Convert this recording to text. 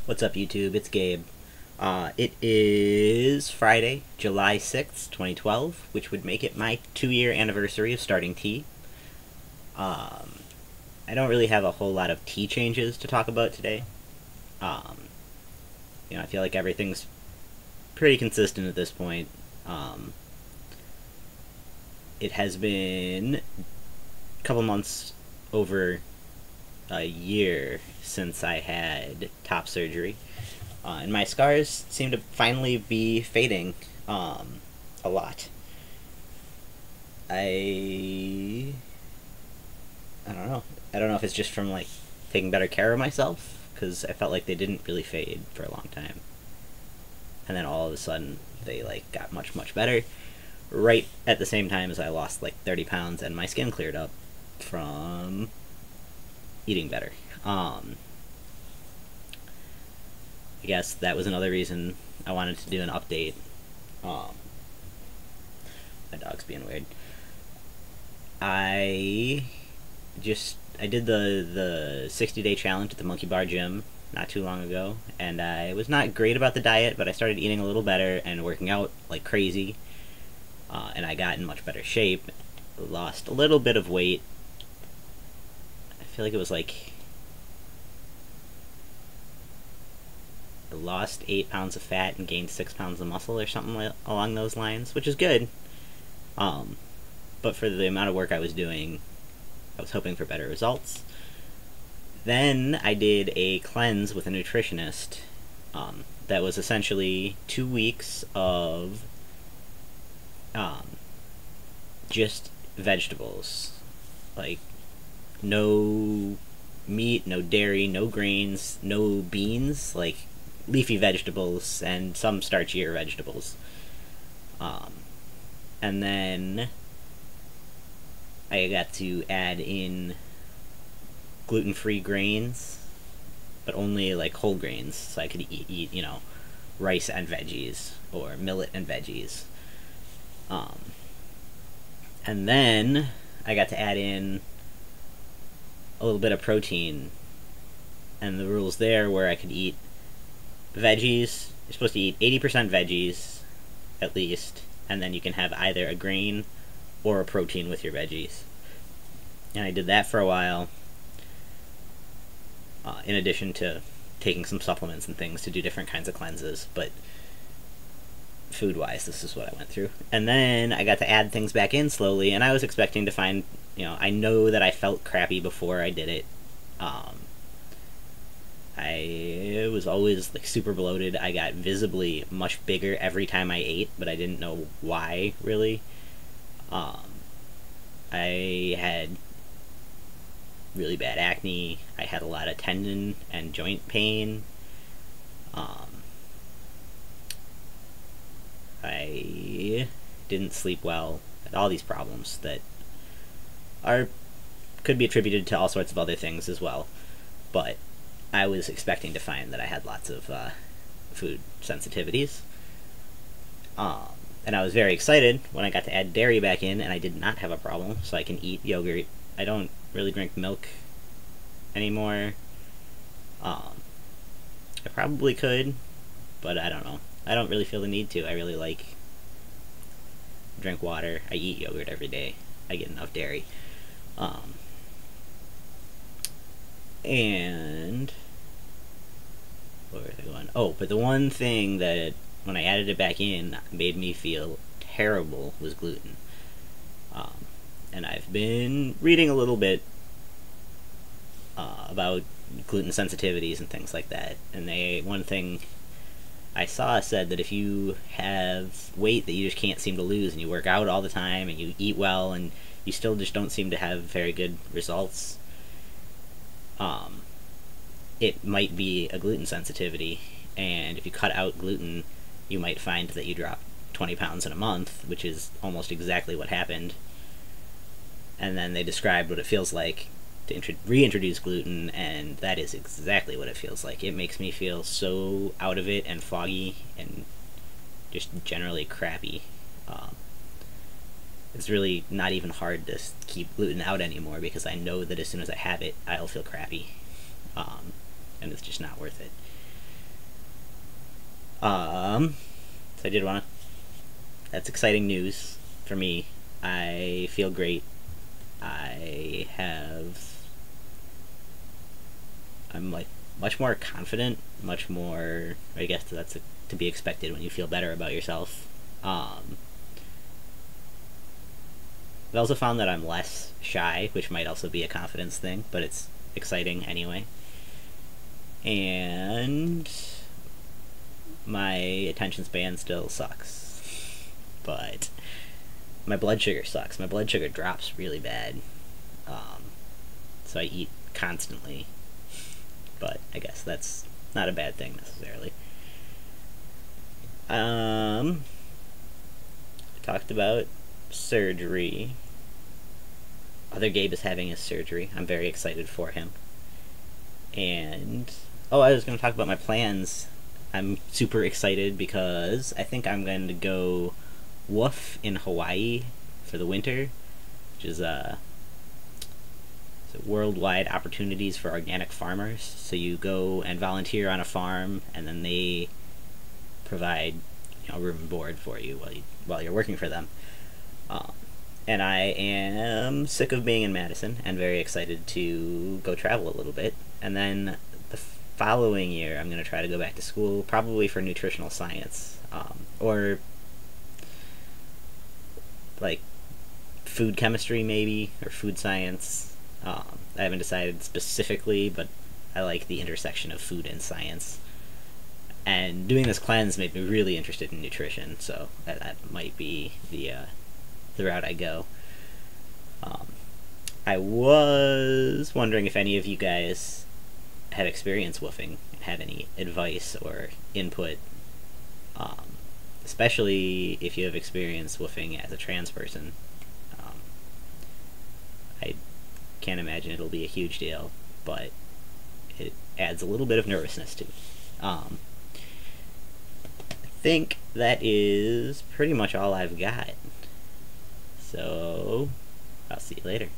What's up, YouTube? It's Gabe. It is Friday, July 6th, 2012, which would make it my 2-year anniversary of starting tea. I don't really have a whole lot of tea changes to talk about today. I feel like everything's pretty consistent at this point. It has been a couple months, over a year since I had top surgery, and my scars seem to finally be fading a lot. I don't know. I don't know if it's just from like taking better care of myself, because I felt like they didn't really fade for a long time, and then all of a sudden they like got much better right at the same time as I lost like 30 pounds and my skin cleared up from eating better. I guess that was another reason I wanted to do an update. My dog's being weird. I did the 60-day challenge at the Monkey Bar Gym not too long ago, and I was not great about the diet, but I started eating a little better and working out like crazy, and I got in much better shape. Lost a little bit of weight. I feel like it was like I lost 8 pounds of fat and gained 6 pounds of muscle or something along those lines, which is good. But for the amount of work I was doing, I was hoping for better results. Then I did a cleanse with a nutritionist that was essentially 2 weeks of just vegetables. Like, no meat, no dairy, no grains, no beans, like leafy vegetables and some starchier vegetables. And then I got to add in gluten-free grains, but only like whole grains, so I could eat rice and veggies, or millet and veggies. And then I got to add in a little bit of protein, and the rules there were I could eat veggies. You're supposed to eat 80% veggies, at least, and then you can have either a grain or a protein with your veggies. And I did that for a while, in addition to taking some supplements and things to do different kinds of cleanses, but food-wise, this is what I went through. And then I got to add things back in slowly, and I was expecting to find, I know that I felt crappy before I did it. I was always like super bloated. I got visibly much bigger every time I ate, but I didn't know why, really. I had really bad acne. I had a lot of tendon and joint pain. I didn't sleep well. Had all these problems that could be attributed to all sorts of other things as well. But I was expecting to find that I had lots of food sensitivities. And I was very excited when I got to add dairy back in, and I did not have a problem, so I can eat yogurt. I don't really drink milk anymore. I probably could, but I don't know. I don't really feel the need to. I really drink water. I eat yogurt every day. I get enough dairy. And where was I going? Oh, but the one thing that when I added it back in made me feel terrible was gluten. And I've been reading a little bit about gluten sensitivities and things like that. And one thing I saw said that if you have weight that you just can't seem to lose, and you work out all the time and you eat well and you still just don't seem to have very good results, it might be a gluten sensitivity. And if you cut out gluten, you might find that you drop 20 pounds in a month, which is almost exactly what happened. And then they described what it feels like to reintroduce gluten, and that is exactly what it feels like. It makes me feel so out of it and foggy and just generally crappy. It's really not even hard to keep gluten out anymore, because I know that as soon as I have it, I'll feel crappy. And it's just not worth it. So I did want to. That's exciting news for me. I feel great. I have. I'm like much more confident, much more. I guess that's to be expected when you feel better about yourself. I've also found that I'm less shy, which might also be a confidence thing, but it's exciting anyway. And my attention span still sucks. But my blood sugar sucks. My blood sugar drops really bad. So I eat constantly. But I guess that's not a bad thing necessarily. I talked about surgery. Other Gabe is having his surgery. I'm very excited for him. And I was going to talk about my plans. I'm super excited because I think I'm going to go woof in Hawaii for the winter, which is worldwide opportunities for organic farmers. So you go and volunteer on a farm, and then they provide room and board for you while you're working for them. And I am sick of being in Madison and very excited to go travel a little bit. And then the following year, I'm going to try to go back to school, probably for nutritional science, or like food chemistry maybe, or food science. I haven't decided specifically, but I like the intersection of food and science. And doing this cleanse made me really interested in nutrition, so that might be the route I go. I was wondering if any of you guys have experience woofing and have any advice or input, especially if you have experience woofing as a trans person. I can't imagine it'll be a huge deal, but it adds a little bit of nervousness to it. I think that is pretty much all I've got. So, I'll see you later.